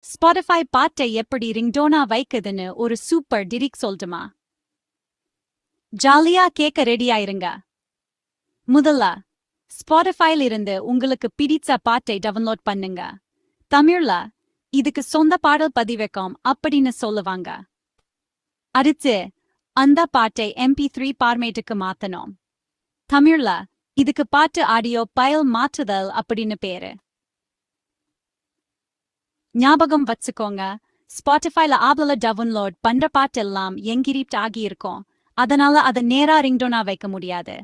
Spotify பாட்டை எப்படி ரிங்டோனா வைக்குதுன்னு ஒரு சூப்பர் டிரிக் சொல்லட்டுமா? ஜாலியா கேட்க ரெடியாயிருங்க. முதல்ல ஸ்பாட்டிஃபைல இருந்து உங்களுக்கு பிடிச்ச பாட்டை டவுன்லோட் பண்ணுங்க. தமிழ்ல இதுக்கு சொந்த பாடல் பதிவேக்கம் அப்படின்னு சொல்லுவாங்க. அடுத்து அந்த பாட்டை MP3 ஃபார்மேட்டுக்கு மாத்தணும். தமிழ்ல இதுக்கு பாட்டு ஆடியோ ஃபைல் மாற்றுதல் அப்படின்னு பேரு. ஞாபகம் வச்சுக்கோங்க, ஸ்பாட்டிஃபைல ஆப்ல டவுன்லோட் பண்ற பாட்டெல்லாம் என்கிரிப்ட் ஆகியிருக்கும். அதனால அதை நேரா ரிங்டோனா வைக்க முடியாது.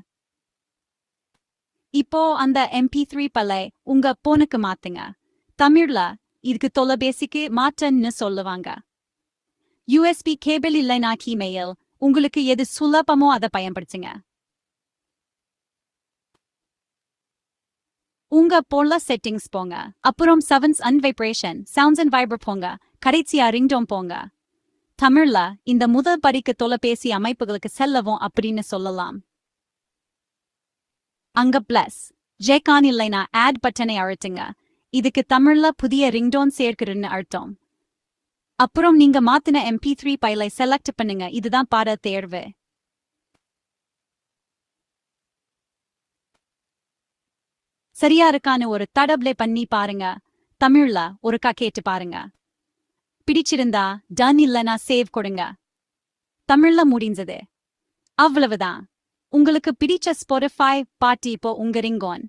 இப்போ அந்த MP3 பலை உங்க போனுக்கு மாத்துங்க. தமிழ்ல இதுக்கு தொலைபேசிக்கு மாற்றன்னு சொல்லுவாங்க. USB கேபிள் இல்லைனா கீமெயில், உங்களுக்கு எது சுலபமோ அதை பயன்படுத்துங்க. உங்க போன்ல செட்டிங்ஸ் போங்க. அப்புறம் sounds and vibration, sounds and vibrate போங்க. கடைசியா ரிங்டோன் போங்க. தமிழ்ல இந்த முதல் படிக்கு தொலைபேசி அமைப்புகளுக்கு செல்லவும் அப்படின்னு சொல்லலாம். அங்க பிளஸ் ஜேகான் இல்லைனா ஆட் பட்டனை அழுத்துங்க. இதுக்கு தமிழ்ல புதிய ரிங்டோன் சேர்க்கிறன்னு அர்த்தம். அப்புறம் நீங்க மாத்தின MP3 ஃபைலை செலக்ட் பண்ணுங்க. இதுதான் பாட தேர்வு. சரியா இருக்கான்னு ஒரு தடப்ளே பண்ணி பாருங்க. தமிழ்ல ஒரு கேட்டு பாருங்க. பிடிச்சிருந்தா டன் இல்லனா சேவ் கொடுங்க. தமிழ்ல முடிஞ்சது. அவ்வளவுதான். உங்களுக்கு பிடிச்ச ஸ்பாட்டிஃபை பாட்டு இப்போ உங்க ரிங்கோன்